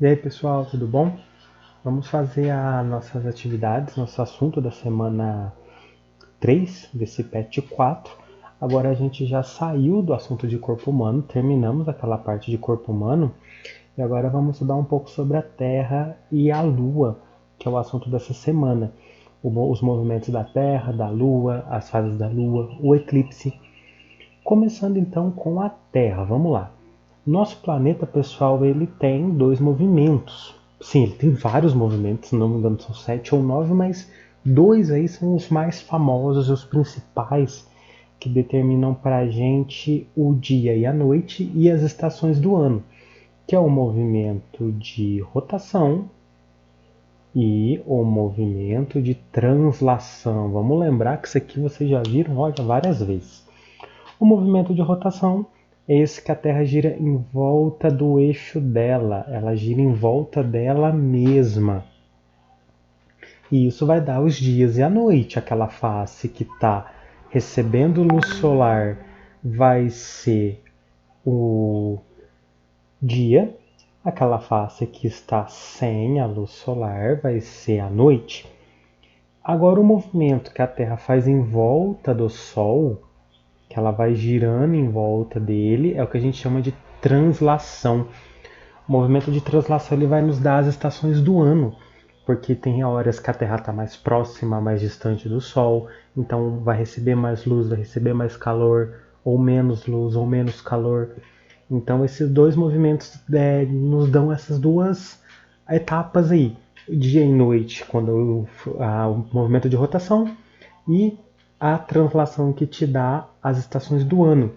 E aí pessoal, tudo bom? Vamos fazer as nossas atividades, nosso assunto da semana 3 desse PET 4. Agora a gente já saiu do assunto de corpo humano, terminamos aquela parte de corpo humano e agora vamos estudar um pouco sobre a Terra e a Lua, que é o assunto dessa semana. Os movimentos da Terra, da Lua, as fases da Lua, o eclipse. Começando então com a Terra, vamos lá. Nosso planeta, pessoal, ele tem dois movimentos. Sim, ele tem vários movimentos, se não me engano são 7 ou 9, mas dois aí são os mais famosos e os principais que determinam para a gente o dia e a noite e as estações do ano, que é o movimento de rotação e o movimento de translação. Vamos lembrar que isso aqui vocês já viram, olha, várias vezes. O movimento de rotação é esse que a Terra gira em volta do eixo dela, ela gira em volta dela mesma. E isso vai dar os dias e a noite. Aquela face que está recebendo luz solar vai ser o dia, aquela face que está sem a luz solar vai ser a noite. Agora, o movimento que a Terra faz em volta do Sol, que ela vai girando em volta dele, é o que a gente chama de translação. O movimento de translação ele vai nos dar as estações do ano, porque tem horas que a Terra está mais próxima, mais distante do Sol, então vai receber mais luz, vai receber mais calor, ou menos luz, ou menos calor. Então esses dois movimentos nos dão essas duas etapas aí, dia e noite, quando o movimento de rotação e a translação que te dá as estações do ano.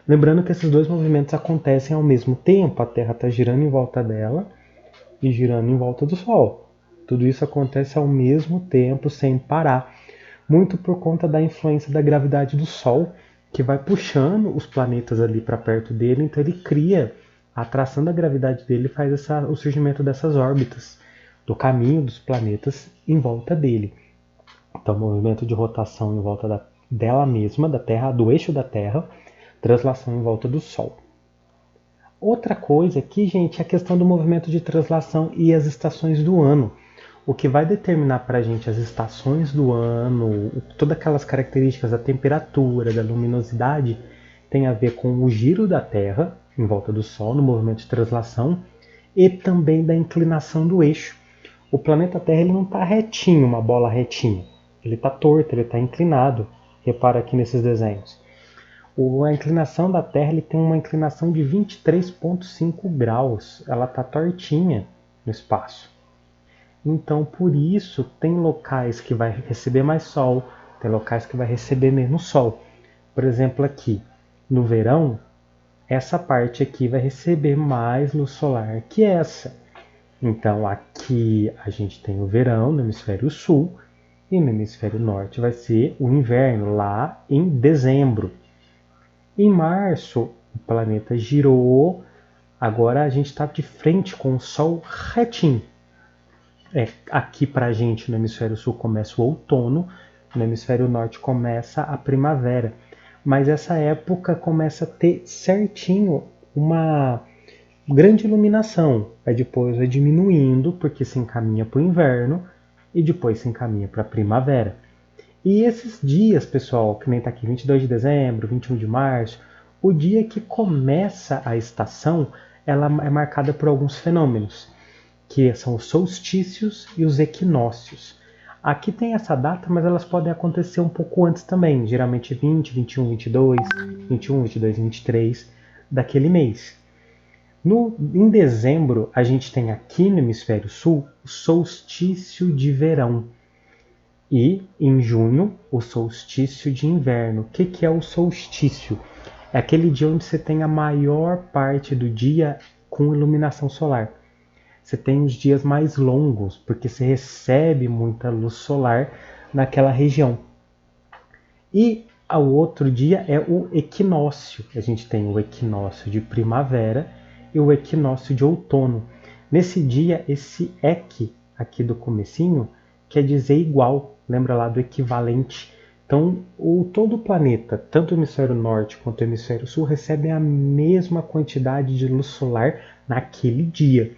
Lembrando que esses dois movimentos acontecem ao mesmo tempo, a Terra está girando em volta dela e girando em volta do Sol. Tudo isso acontece ao mesmo tempo, sem parar, muito por conta da influência da gravidade do Sol, que vai puxando os planetas ali para perto dele, então ele cria a atração da gravidade dele, faz o surgimento dessas órbitas, do caminho dos planetas em volta dele. Então, movimento de rotação em volta dela mesma, da Terra, do eixo da Terra, translação em volta do Sol. Outra coisa aqui, gente, é a questão do movimento de translação e as estações do ano. O que vai determinar para a gente as estações do ano, todas aquelas características da temperatura, da luminosidade, tem a ver com o giro da Terra em volta do Sol, no movimento de translação, e também da inclinação do eixo. O planeta Terra ele não está retinho, uma bola retinha. Ele está torto, ele está inclinado. Repara aqui nesses desenhos. A inclinação da Terra ele tem uma inclinação de 23,5 graus. Ela está tortinha no espaço. Então, por isso, tem locais que vai receber mais sol, tem locais que vai receber menos sol. Por exemplo, aqui, no verão, essa parte aqui vai receber mais luz solar que essa. Então, aqui a gente tem o verão no hemisfério sul, e no hemisfério norte vai ser o inverno, lá em dezembro. Em março, o planeta girou, agora a gente está de frente com o Sol retinho. Aqui para a gente, no hemisfério sul, começa o outono, no hemisfério norte começa a primavera. Mas essa época começa a ter certinho uma grande iluminação. Aí depois vai diminuindo, porque se encaminha para o inverno, e depois se encaminha para a primavera. E esses dias, pessoal, que nem está aqui, 22 de dezembro, 21 de março, o dia que começa a estação, ela é marcada por alguns fenômenos, que são os solstícios e os equinócios. Aqui tem essa data, mas elas podem acontecer um pouco antes também, geralmente 20, 21, 22, 21, 22 e 23 daquele mês. Em dezembro, a gente tem aqui no hemisfério sul o solstício de verão. E em junho, o solstício de inverno. O que é o solstício? É aquele dia onde você tem a maior parte do dia com iluminação solar. Você tem os dias mais longos, porque você recebe muita luz solar naquela região. E o outro dia é o equinócio. A gente tem o equinócio de primavera e o equinócio de outono. Nesse dia, esse equi aqui do comecinho quer dizer igual, lembra lá do equivalente. Então, todo o planeta, tanto o hemisfério norte quanto o hemisfério sul, recebem a mesma quantidade de luz solar naquele dia.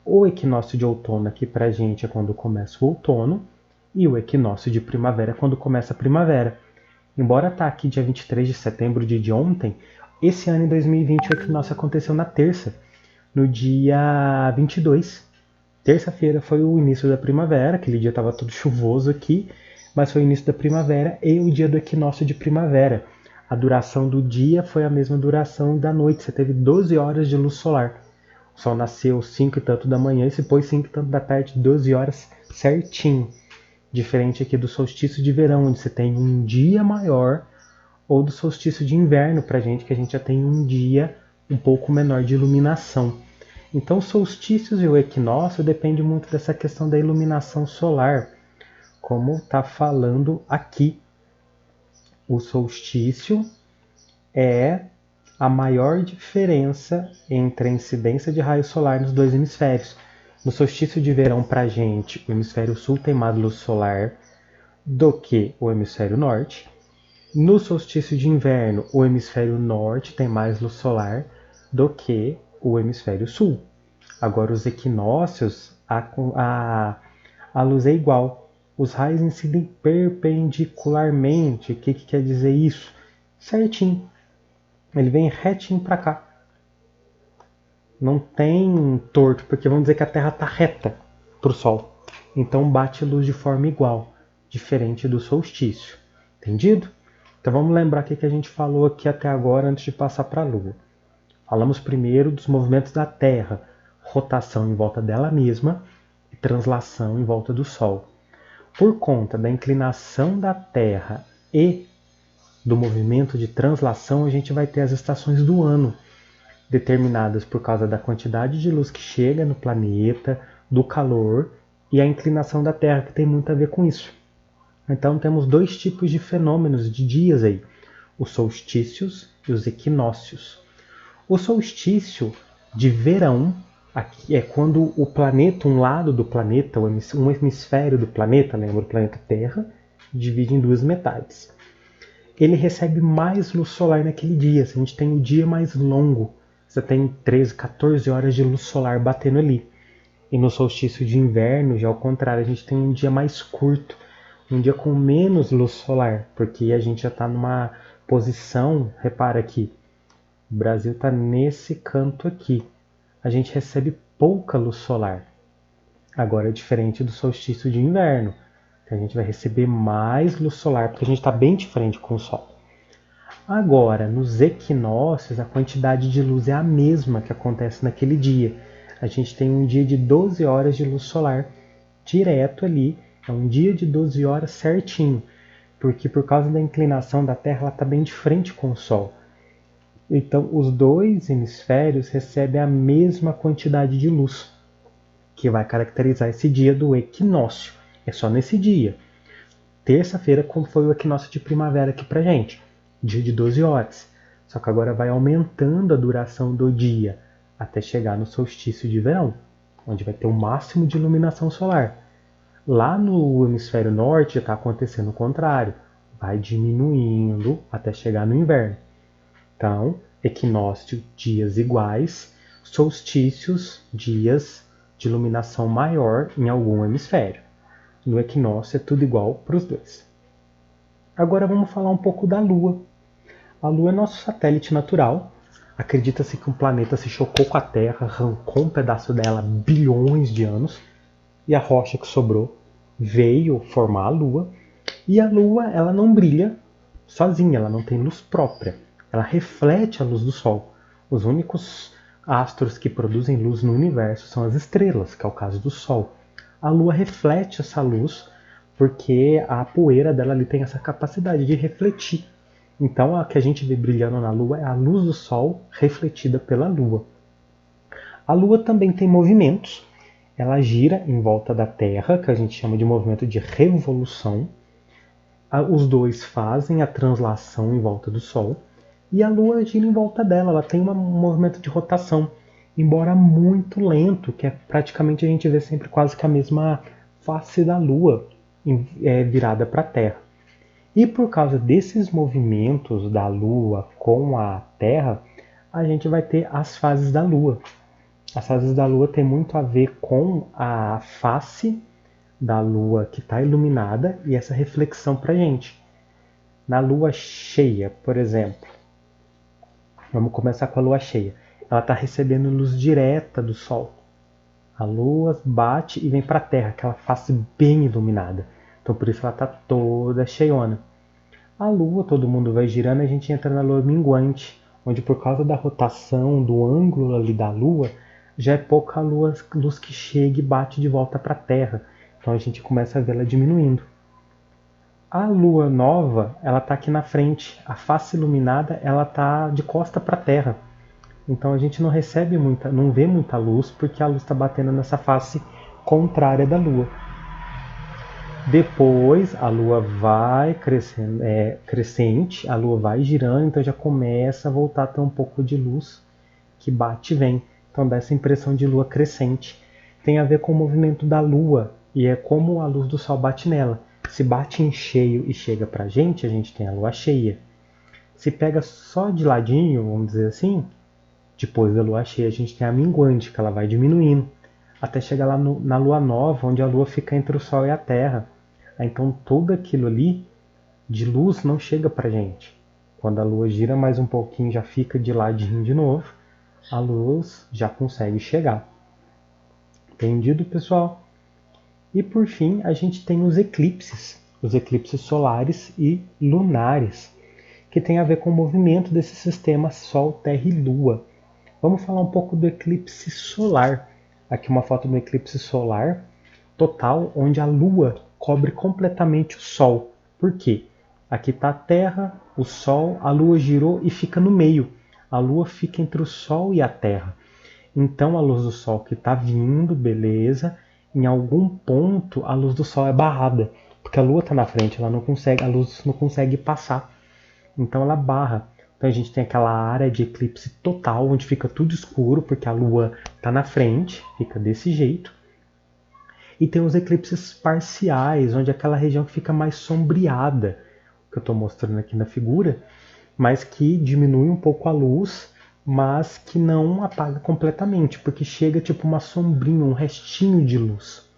O equinócio de outono aqui pra gente é quando começa o outono, e o equinócio de primavera é quando começa a primavera. Embora tá aqui dia 23 de setembro, dia de ontem, esse ano em 2020 o equinócio aconteceu na terça, no dia 22. Terça-feira foi o início da primavera, aquele dia estava todo chuvoso aqui, mas foi o início da primavera e o dia do equinócio de primavera. A duração do dia foi a mesma duração da noite, você teve 12 horas de luz solar. O sol nasceu 5 e tanto da manhã e se pôs 5 e tanto da tarde, 12 horas certinho. Diferente aqui do solstício de verão, onde você tem um dia maior, ou do solstício de inverno pra gente, que a gente já tem um dia um pouco menor de iluminação. Então, os solstícios e o equinócio dependem muito dessa questão da iluminação solar, como está falando aqui. O solstício é a maior diferença entre a incidência de raio solar nos dois hemisférios. No solstício de verão, para a gente, o hemisfério sul tem mais luz solar do que o hemisfério norte. No solstício de inverno, o hemisfério norte tem mais luz solar do que o hemisfério sul. Agora, os equinócios, a luz é igual. Os raios incidem perpendicularmente. O que quer dizer isso? Certinho. Ele vem retinho para cá. Não tem torto, porque vamos dizer que a Terra está reta para o Sol. Então bate luz de forma igual, diferente do solstício. Entendido? Então vamos lembrar o que a gente falou aqui até agora antes de passar para a Lua. Falamos primeiro dos movimentos da Terra, rotação em volta dela mesma e translação em volta do Sol. Por conta da inclinação da Terra e do movimento de translação, a gente vai ter as estações do ano, determinadas por causa da quantidade de luz que chega no planeta, do calor e a inclinação da Terra, que tem muito a ver com isso. Então temos dois tipos de fenômenos de dias aí, os solstícios e os equinócios. O solstício de verão aqui é quando o planeta, um lado do planeta, um hemisfério do planeta, lembra o planeta Terra, divide em duas metades. Ele recebe mais luz solar naquele dia, a gente tem o dia mais longo, você tem 13, 14 horas de luz solar batendo ali. E no solstício de inverno, já ao contrário, a gente tem um dia mais curto, um dia com menos luz solar, porque a gente já está numa posição, repara aqui, o Brasil está nesse canto aqui. A gente recebe pouca luz solar. Agora é diferente do solstício de inverno, que a gente vai receber mais luz solar, porque a gente está bem de frente com o Sol. Agora, nos equinócios, a quantidade de luz é a mesma que acontece naquele dia. A gente tem um dia de 12 horas de luz solar direto ali, é um dia de 12 horas certinho, porque por causa da inclinação da Terra, ela está bem de frente com o Sol. Então, os dois hemisférios recebem a mesma quantidade de luz, que vai caracterizar esse dia do equinócio. É só nesse dia. Terça-feira, como foi o equinócio de primavera aqui pra gente, dia de 12 horas. Só que agora vai aumentando a duração do dia, até chegar no solstício de verão, onde vai ter o máximo de iluminação solar. Lá no hemisfério norte já está acontecendo o contrário, vai diminuindo até chegar no inverno. Então, equinócio, dias iguais, solstícios, dias de iluminação maior em algum hemisfério. No equinócio é tudo igual para os dois. Agora vamos falar um pouco da Lua. A Lua é nosso satélite natural. Acredita-se que um planeta se chocou com a Terra, arrancou um pedaço dela há bilhões de anos, e a rocha que sobrou veio formar a Lua. E a Lua, ela não brilha sozinha, ela não tem luz própria. Ela reflete a luz do Sol. Os únicos astros que produzem luz no universo são as estrelas, que é o caso do Sol. A Lua reflete essa luz porque a poeira dela ali tem essa capacidade de refletir. Então, a que a gente vê brilhando na Lua é a luz do Sol refletida pela Lua. A Lua também tem movimentos. Ela gira em volta da Terra, que a gente chama de movimento de revolução. Os dois fazem a translação em volta do Sol. E a Lua gira em volta dela, ela tem um movimento de rotação, embora muito lento, que é praticamente a gente vê sempre quase que a mesma face da Lua virada para a Terra. E por causa desses movimentos da Lua com a Terra, a gente vai ter as fases da Lua. As fases da Lua tem muito a ver com a face da Lua que está iluminada e essa reflexão para a gente. Na Lua cheia, por exemplo, vamos começar com a Lua cheia. Ela está recebendo luz direta do Sol. A Lua bate e vem para a Terra, aquela face bem iluminada. Então por isso ela está toda cheiona. A Lua, todo mundo vai girando, a gente entra na Lua minguante, onde por causa da rotação, do ângulo ali da Lua, já é pouca luz que chega e bate de volta para a Terra. Então a gente começa a vê-la diminuindo. A Lua nova, ela está aqui na frente. A face iluminada, ela está de costa para a Terra. Então a gente não recebe muita, não vê muita luz, porque a luz está batendo nessa face contrária da Lua. Depois a Lua vai crescendo, crescente, a Lua vai girando, então já começa a voltar a ter um pouco de luz que bate e vem. Então dá essa impressão de Lua crescente. Tem a ver com o movimento da Lua e é como a luz do Sol bate nela. Se bate em cheio e chega pra gente, a gente tem a Lua cheia. Se pega só de ladinho, vamos dizer assim, depois da Lua cheia a gente tem a minguante, que ela vai diminuindo, até chegar lá na Lua nova, onde a Lua fica entre o Sol e a Terra. Então tudo aquilo ali de luz não chega pra gente. Quando a Lua gira mais um pouquinho, já fica de ladinho de novo, a luz já consegue chegar. Entendido, pessoal? E por fim, a gente tem os eclipses solares e lunares, que tem a ver com o movimento desse sistema Sol, Terra e Lua. Vamos falar um pouco do eclipse solar. Aqui uma foto do eclipse solar total, onde a Lua cobre completamente o Sol. Por quê? Aqui está a Terra, o Sol, a Lua girou e fica no meio. A Lua fica entre o Sol e a Terra. Então a luz do Sol que está vindo, beleza, em algum ponto a luz do Sol é barrada, porque a Lua está na frente, a luz não consegue passar. Então ela barra. Então a gente tem aquela área de eclipse total, onde fica tudo escuro, porque a Lua está na frente, fica desse jeito. E tem os eclipses parciais, onde aquela região fica mais sombreada, que eu estou mostrando aqui na figura, mas que diminui um pouco a luz, mas que não apaga completamente, porque chega tipo uma sombrinha, um restinho de luz.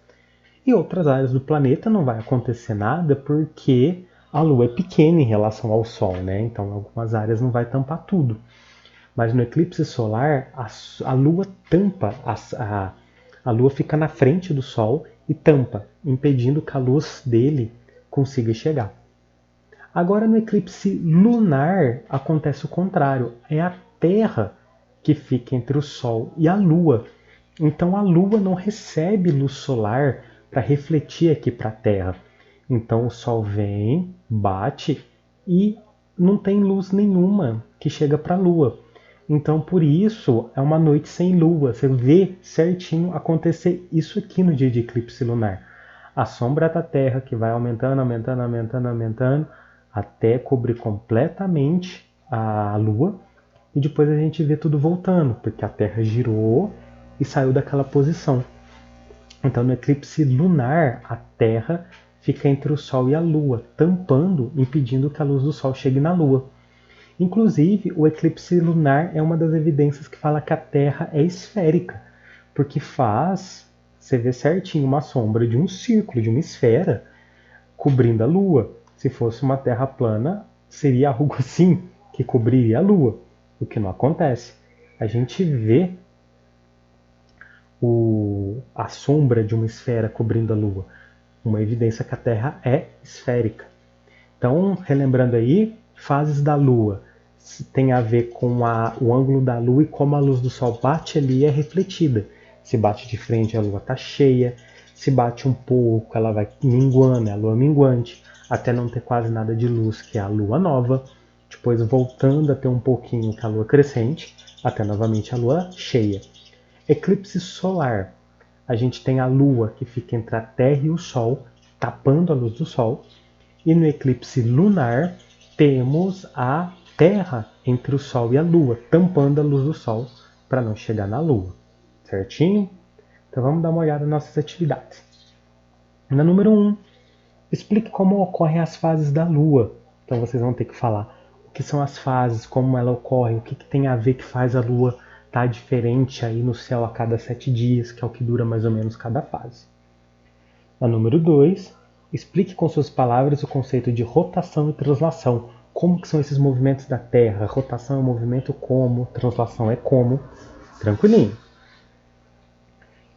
E outras áreas do planeta não vai acontecer nada, porque a Lua é pequena em relação ao Sol, né? Então algumas áreas não vai tampar tudo. Mas no eclipse solar, a Lua tampa, a Lua fica na frente do Sol e tampa, impedindo que a luz dele consiga chegar. Agora no eclipse lunar acontece o contrário, é a Terra que fica entre o Sol e a Lua. Então a Lua não recebe luz solar para refletir aqui para a Terra. Então o Sol vem, bate e não tem luz nenhuma que chega para a Lua. Então por isso é uma noite sem lua. Você vê certinho acontecer isso aqui no dia de eclipse lunar. A sombra da Terra que vai aumentando, aumentando, aumentando, aumentando, até cobrir completamente a Lua. E depois a gente vê tudo voltando, porque a Terra girou e saiu daquela posição. Então no eclipse lunar, a Terra fica entre o Sol e a Lua, tampando, impedindo que a luz do Sol chegue na Lua. Inclusive, o eclipse lunar é uma das evidências que fala que a Terra é esférica, porque você vê certinho uma sombra de um círculo, de uma esfera, cobrindo a Lua. Se fosse uma Terra plana, seria algo assim que cobriria a Lua, o que não acontece. A gente vê a sombra de uma esfera cobrindo a Lua, uma evidência que a Terra é esférica. Então, relembrando aí, fases da Lua tem a ver com o ângulo da Lua e como a luz do Sol bate ali e é refletida. Se bate de frente, a Lua está cheia. Se bate um pouco, ela vai minguando, é a Lua minguante, até não ter quase nada de luz, que é a Lua nova. Depois voltando a ter um pouquinho, que é a Lua crescente, até novamente a Lua cheia. Eclipse solar. A gente tem a Lua que fica entre a Terra e o Sol, tapando a luz do Sol. E no eclipse lunar, temos a Terra entre o Sol e a Lua, tampando a luz do Sol para não chegar na Lua. Certinho? Então vamos dar uma olhada nas nossas atividades. Na número 1, explique como ocorrem as fases da Lua. Então vocês vão ter que falar o que são as fases, como ela ocorre, o que tem a ver que faz a Lua tá diferente aí no céu a cada 7 dias, que é o que dura mais ou menos cada fase. A número 2, explique com suas palavras o conceito de rotação e translação. Como que são esses movimentos da Terra? Rotação é um movimento como, translação é como. Tranquilinho.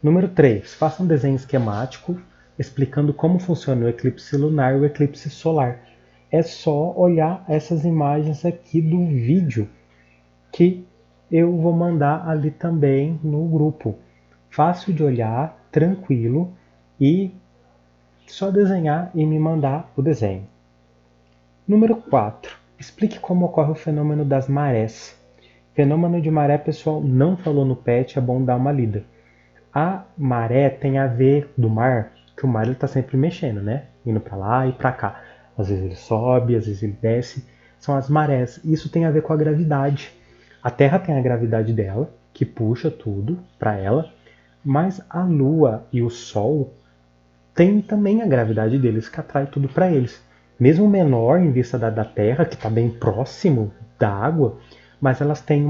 Número 3, faça um desenho esquemático explicando como funciona o eclipse lunar e o eclipse solar. É só olhar essas imagens aqui do vídeo que eu vou mandar ali também no grupo. Fácil de olhar, tranquilo, e só desenhar e me mandar o desenho. Número 4. Explique como ocorre o fenômeno das marés. Fenômeno de maré, pessoal, não falou no PET, é bom dar uma lida. A maré tem a ver do mar, que o mar está sempre mexendo, né? Indo para lá e para cá. Às vezes ele sobe, às vezes ele desce. São as marés. Isso tem a ver com a gravidade. A Terra tem a gravidade dela, que puxa tudo para ela, mas a Lua e o Sol têm também a gravidade deles, que atrai tudo para eles. Mesmo menor em vista da Terra, que está bem próximo da água, mas elas têm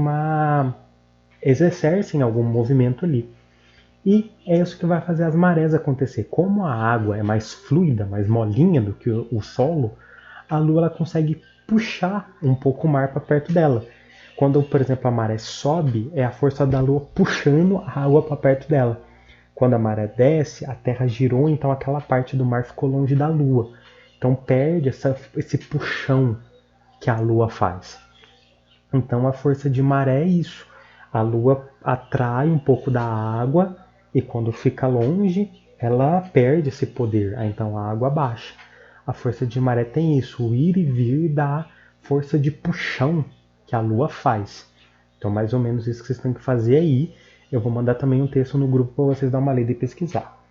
exercem algum movimento ali. E é isso que vai fazer as marés acontecer. Como a água é mais fluida, mais molinha do que o solo, a Lua ela consegue puxar um pouco o mar para perto dela. Quando, por exemplo, a maré sobe, é a força da Lua puxando a água para perto dela. Quando a maré desce, a Terra girou, então aquela parte do mar ficou longe da Lua. Então perde esse puxão que a Lua faz. Então a força de maré é isso. A Lua atrai um pouco da água e quando fica longe, ela perde esse poder. Então a água baixa. A força de maré tem isso, o ir e vir da força de puxão que a Lua faz. Então mais ou menos isso que vocês têm que fazer aí. Eu vou mandar também um texto no grupo para vocês dar uma lida e pesquisar.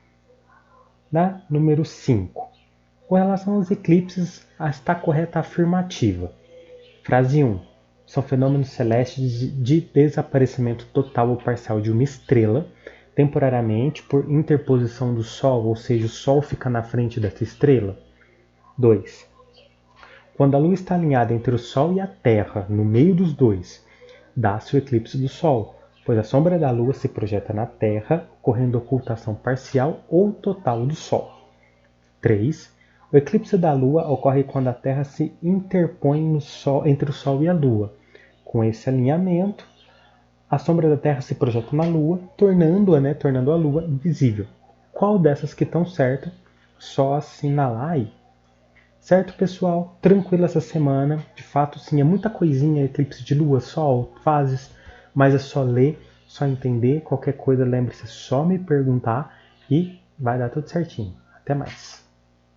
Número 5. Com relação aos eclipses, está correta a afirmativa. Frase 1. São fenômenos celestes de desaparecimento total ou parcial de uma estrela, temporariamente por interposição do Sol, ou seja, o Sol fica na frente dessa estrela. 2. Quando a Lua está alinhada entre o Sol e a Terra, no meio dos dois, dá-se o eclipse do Sol, pois a sombra da Lua se projeta na Terra, ocorrendo ocultação parcial ou total do Sol. 3. O eclipse da Lua ocorre quando a Terra se interpõe entre o Sol e a Lua. Com esse alinhamento, a sombra da Terra se projeta na Lua, tornando a Lua invisível. Qual dessas que estão certas? Só assinalar aí. Certo, pessoal? Tranquilo essa semana. De fato, sim, é muita coisinha, eclipse de Lua, Sol, fases, mas é só ler, só entender. Qualquer coisa, lembre-se, só me perguntar e vai dar tudo certinho. Até mais.